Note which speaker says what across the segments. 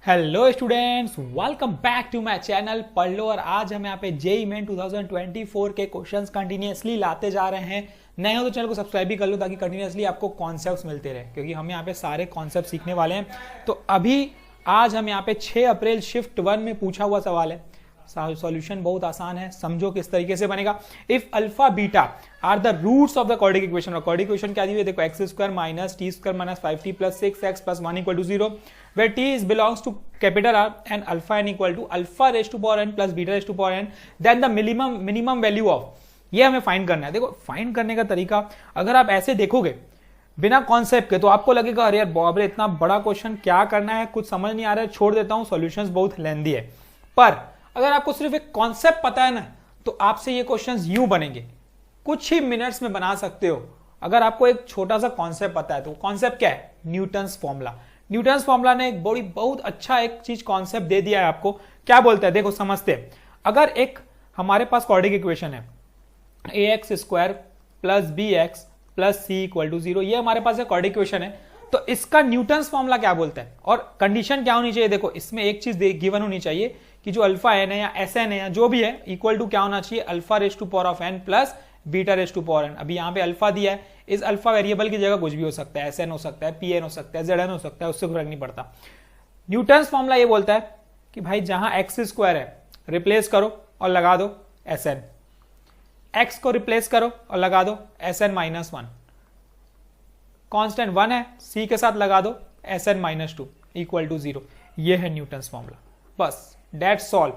Speaker 1: Hello students, welcome back to my channel पढ़ लो। और आज हम यहाँ पे जेईई मेन 2024 के क्वेश्चंस कंटिन्यूअसली लाते जा रहे हैं। नए हो तो चैनल को सब्सक्राइब भी कर लो ताकि कंटिन्यूअसली आपको कॉन्सेप्ट्स मिलते रहे, क्योंकि हम यहाँ पे सारे कॉन्सेप्ट सीखने वाले हैं। तो अभी आज हम यहाँ पे 6 अप्रैल शिफ्ट 1 में पूछा हुआ सवाल है। सॉल्यूशन बहुत आसान है, समझो किस तरीके से बनेगा। If alpha beta are the roots of the quadratic equation, और क्वाड्रेटिक इक्वेशन क्या दी हुई है देखो, x square minus t square minus 5t plus 6x plus 1 equal to 0, where t is belongs to capital R and alpha n equal to alpha raised to power n plus beta raised to power n, then the minimum value of, ये हमें find करना है। देखो find करने का तरीका अगर आप ऐसे देखोगे बिना कॉन्सेप्ट के तो आपको लगेगा अरे यार बाप रे इतना बड़ा क्वेश्चन क्या करना है, कुछ समझ नहीं आ रहा है, छोड़ देता हूं, सॉल्यूशंस बहुत लेंदी है। पर अगर आपको सिर्फ एक कॉन्सेप्ट पता है ना, तो आपसे ये क्वेश्चंस यूं बनेंगे, कुछ ही मिनट्स में बना सकते हो। अगर आपको एक छोटा सा कॉन्सेप्ट पता है तो कॉन्सेप्ट क्या है, न्यूटन्स फॉर्मूला। न्यूटन्स फॉर्मूला ने एक बहुत अच्छा एक चीज कॉन्सेप्ट दे दिया है आपको। क्या बोलता है देखो समझते हैं। अगर एक हमारे पास क्वाड्रेटिक इक्वेशन है ax square plus bx plus c equal to 0, ये हमारे पास एक क्वाड्रेटिक इक्वेशन है, तो इसका न्यूटन्स फॉर्मूला क्या बोलता है। और कंडीशन क्या होनी चाहिए देखो, इसमें एक चीज गिवन होनी चाहिए कि जो अल्फा एन है या एस एन है या जो भी है इक्वल टू क्या होना चाहिए, alpha raise to power of n plus beta raise to power n. अभी यहाँ पे अल्फा दिया है, इस अल्फा वेरिएबल की जगह कुछ भी हो सकता है, एस एन हो सकता है, पी एन हो सकता है, जेड एन हो सकता है, उससे फर्क नहीं पड़ता। न्यूटन्स फॉर्मूला ये बोलता है कि भाई जहां एक्स स्क्वायर है रिप्लेस करो और लगा दो एस एन, एक्स को रिप्लेस करो और लगा दो एस एन माइनस 1, कॉन्स्टेंट 1 है, सी के साथ लगा दो S n minus 2 equal to 0। ये है न्यूटन्स फॉर्मूला, बस दैट्स ऑल।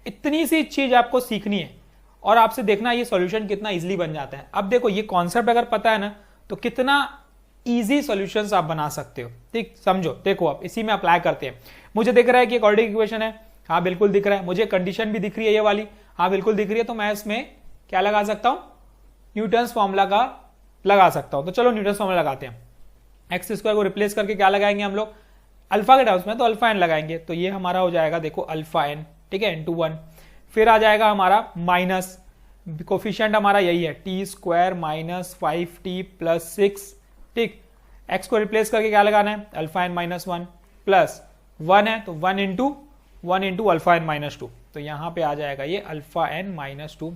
Speaker 1: इतनी सी चीज आपको सीखनी है और आपसे देखना ये सॉल्यूशन कितना इजीली बन जाता है। अब देखो ये कॉन्सेप्ट अगर पता है ना तो कितना इजी सॉल्यूशंस आप बना सकते हो। ठीक समझो, देखो आप इसी में अप्लाई करते हैं। मुझे दिख रहा है कि क्वाड्रेटिक इक्वेशन है, हाँ बिल्कुल दिख रहा है। मुझे कंडीशन भी दिख रही है ये वाली, हाँ बिल्कुल दिख रही है। तो मैं इसमें क्या लगा सकता हूं, न्यूटन्स फॉर्मूला का लगा सकता हूं। तो चलो न्यूटन्स फॉर्मूला लगाते हैं। एक्स स्क्वायर को रिप्लेस करके क्या लगाएंगे हम लोग, अल्फा के टर्म्स में तो अल्फा एन लगाएंगे। तो ये हमारा हो जाएगा देखो अल्फा एन, ठीक है, इंटू 1। फिर आ जाएगा हमारा माइनस, कोफिशिएंट हमारा यही है, T square minus 5t plus 6, ठीक। एक्स को रिप्लेस करके क्या लगाना है, अल्फा एन माइनस 1 प्लस 1 है तो 1 इंटू अल्फा एन माइनस 2। तो यहां पे आ जाएगा ये alpha n minus 2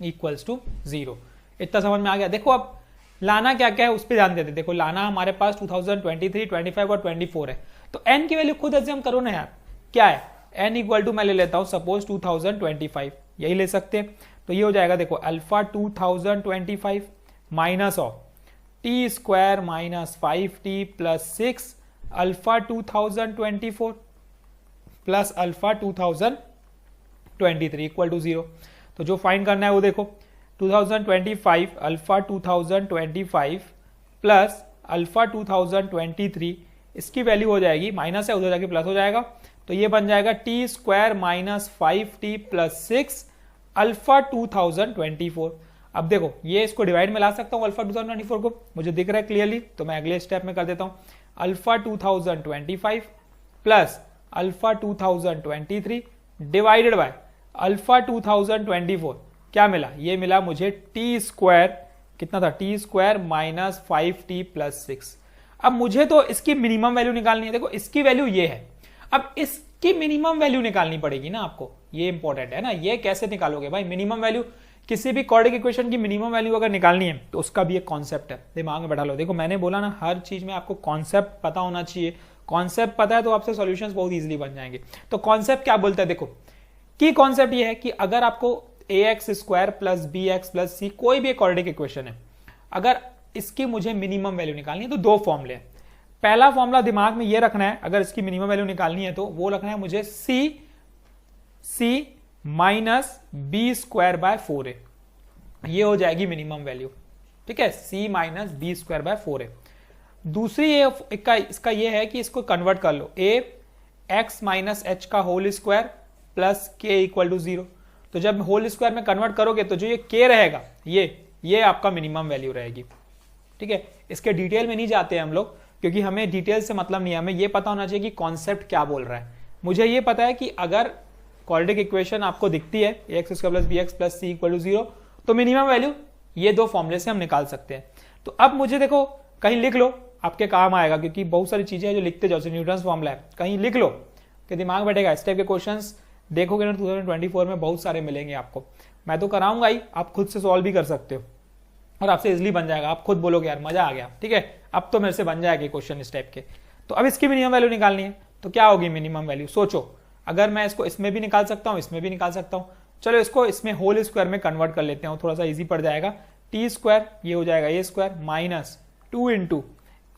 Speaker 1: equals to 0। इतना समझ में आ गया। देखो अब लाना क्या क्या है उस पर ध्यान देते। देखो लाना हमारे पास 2023, 25 और 24 है। तो n की वैल्यू खुद एज्यूम करो ना यार, क्या है n इक्वल टू, मैं ले लेता हूं सपोज 2025, यही ले सकते हैं। तो ये हो जाएगा देखो alpha 2025 minus of t square minus 5t plus 6 alpha 2024 plus alpha 2023 equal to 0। तो जो फाइंड करना है वो देखो 2025 अल्फा 2025 प्लस अल्फा 2023, इसकी वैल्यू हो जाएगी, माइनस है उधर जाके प्लस हो जाएगा। तो ये बन जाएगा T square minus 5t plus 6 alpha 2024। अब देखो ये इसको डिवाइड में ला सकता हूं अल्फा 2024 को, मुझे दिख रहा है क्लियरली। तो मैं अगले स्टेप में कर देता हूं, alpha 2025 plus alpha 2023 divided by alpha 2024। क्या मिला, ये मिला मुझे टी स्क्वायर, कितना था, T square minus 5t plus 6। अब मुझे तो इसकी मिनिमम वैल्यू निकालनी है। देखो इसकी वैल्यू ये है, अब इसकी मिनिमम वैल्यू निकालनी पड़ेगी ना आपको, ये इंपॉर्टेंट है ना। ये कैसे निकालोगे भाई, मिनिमम वैल्यू, किसी भी क्वाड्रेटिक इक्वेशन की मिनिमम वैल्यू अगर निकालनी है तो उसका भी एक कॉन्सेप्ट है, दिमाग में बैठा लो। देखो मैंने बोला ना हर चीज में आपको कॉन्सेप्ट पता होना चाहिए। कॉन्सेप्ट पता है तो आपसे सॉल्यूशंस बहुत इजीली बन जाएंगे। तो कॉन्सेप्ट क्या बोलता है देखो, की कॉन्सेप्ट ये है कि अगर आपको ax square plus bx plus c कोई भी क्वाड्रेटिक इक्वेशन है, अगर इसकी मुझे मिनिमम वैल्यू निकालनी है तो दो फॉर्मूले हैं। पहला फॉर्मूला दिमाग में ये रखना है, अगर इसकी मिनिमम वैल्यू निकालनी है तो वो रखना है मुझे c minus b square by 4a, ये हो जाएगी मिनिमम वैल्यू, ठीक है, c minus b square by 4a। दूसरी ये इसका ये है कि इसको कन्वर्ट कर लो, a x माइनस h का whole square plus k equal to 0। तो जब होल स्क्वायर में कन्वर्ट करोगे तो जो ये k रहेगा ये आपका मिनिमम वैल्यू रहेगी, ठीक है। इसके डिटेल में नहीं जाते हैं हम लोग, क्योंकि हमें डिटेल से मतलब नहीं है, हमें ये पता होना चाहिए कि कॉन्सेप्ट क्या बोल रहा है। मुझे ये पता है कि अगर क्वाड्रेटिक इक्वेशन आपको दिखती है ax square plus bx plus c equal to 0, तो मिनिमम वैल्यू ये दो फॉर्मूले से हम निकाल सकते हैं। तो अब मुझे देखो कहीं लिख लो आपके काम आएगा, क्योंकि बहुत सारी चीजें जो लिखते जाओ, न्यूटन्स फॉर्मूला है कहीं लिख लो कि दिमाग बैठेगा। इस टाइप के क्वेश्चंस देखोगे ना 2024 में बहुत सारे मिलेंगे आपको। मैं तो कराऊंगा ही, आप खुद से सॉल्व भी कर सकते हो और आपसे इजिली बन जाएगा। आप खुद बोलोगे यार मजा आ गया, ठीक है अब तो मेरे से बन जाएगा क्वेश्चन इस टाइप के। तो अब इसकी मिनिमम वैल्यू निकालनी है, तो क्या होगी मिनिमम वैल्यू? सोचो, अगर मैं इसको इसमें भी निकाल सकता हूं, इसमें भी निकाल सकता हूं, चलो इसको इसमें होल स्क्वायर में कन्वर्ट कर लेते हैं, थोड़ा सा इजी पड़ जाएगा। टी स्क्वायर ये हो जाएगा ए स्क्वायर माइनस 2 इंटू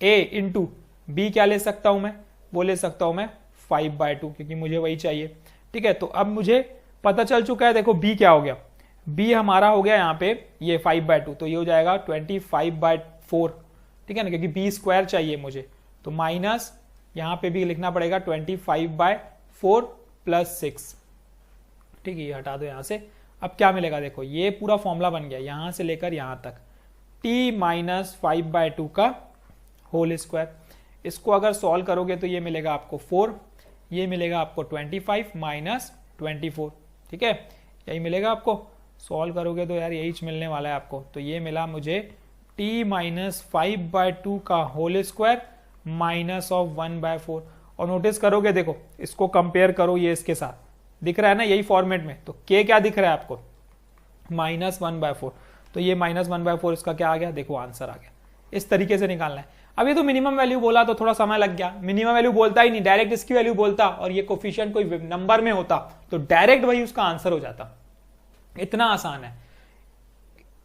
Speaker 1: ए इंटू बी, क्या ले सकता हूं मैं? वो ले सकता हूं मैं 5/2, क्योंकि मुझे वही चाहिए, ठीक है। तो अब मुझे पता चल चुका है, देखो बी क्या हो गया, बी हमारा हो गया यहाँ पे ये 5/2, तो ये हो जाएगा 25/4, ठीक है ना, क्योंकि बी स्क्वायर चाहिए मुझे। तो माइनस यहाँ पे भी लिखना पड़ेगा 25/4 प्लस 6, ठीक है, ये हटा दो यहाँ से। अब क्या मिलेगा, देखो ये पूरा फॉर्मूला बन गया यहां से लेकर यहां तक, t माइनस 5/2 का होल स्क्वायर। इसको अगर सॉल्व करोगे तो ये मिलेगा आपको 4, ये मिलेगा आपको 25 माइनस 24, ठीक है, यही मिलेगा आपको। सॉल्व करोगे तो यार यही मिलने वाला है आपको। तो ये मिला मुझे t माइनस 5/2 का होल स्क्वायर माइनस ऑफ 1/4। और नोटिस करोगे, देखो इसको कंपेयर करो ये इसके साथ, दिख रहा है ना यही फॉर्मेट में, तो k क्या दिख रहा है आपको? माइनस 1/4, तो ये माइनस 1/4 इसका क्या आ गया, देखो आंसर आ गया। इस तरीके से निकालना है। अब ये तो मिनिमम वैल्यू बोला तो थोड़ा समय लग गया, मिनिमम वैल्यू बोलता ही नहीं, डायरेक्ट इसकी वैल्यू बोलता और ये कोफिशिएंट कोई नंबर में होता तो डायरेक्ट वही उसका आंसर हो जाता। इतना आसान है,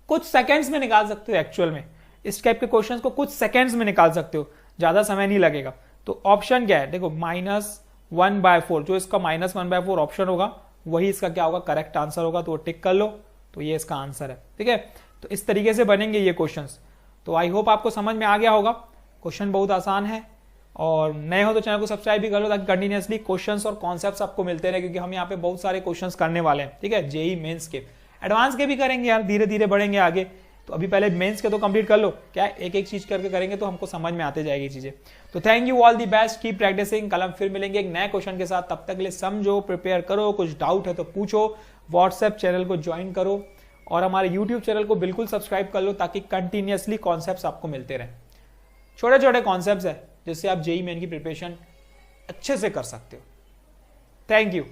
Speaker 1: कुछ सेकेंड्स में निकाल सकते हो एक्चुअल में। इस टाइप के क्वेश्चंस को कुछ सेकेंड्स में निकाल सकते हो, ज्यादा समय नहीं लगेगा। तो ऑप्शन क्या है, देखो -1/4, जो इसका -1/4 ऑप्शन होगा वही इसका क्या होगा, करेक्ट आंसर होगा। तो टिक कर लो, तो ये इसका आंसर है, ठीक है। तो इस तरीके से बनेंगे ये क्वेश्चंस। तो आई होप आपको समझ में आ गया होगा। क्वेश्चन बहुत आसान है, और नए हो तो चैनल को सब्सक्राइब भी कर लो ताकि कंटिन्यूअसली क्वेश्चंस और कॉन्सेप्ट्स आपको मिलते रहे, क्योंकि हम यहाँ पे बहुत सारे क्वेश्चंस करने वाले हैं, ठीक है। जेई मेंस के, एडवांस के भी करेंगे यार, धीरे धीरे बढ़ेंगे आगे। तो अभी पहले मेंस के तो कंप्लीट कर लो, क्या एक एक चीज करके करेंगे तो हमको समझ में आते जाएगी चीजें। तो thank you, all the best, keep practising. कल हम फिर मिलेंगे एक नए क्वेश्चन के साथ, तब तक के लिए समझो, प्रिपेयर करो, कुछ डाउट है तो पूछो, व्हाट्सएप चैनल को ज्वाइन करो और हमारे यूट्यूब चैनल को बिल्कुल सब्सक्राइब कर लो ताकि कंटिन्यूअसली कॉन्सेप्ट्स आपको मिलते रहे। छोटे छोटे कॉन्सेप्ट्स है जिससे आप जेई मेन की प्रिपरेशन अच्छे से कर सकते हो। Thank you.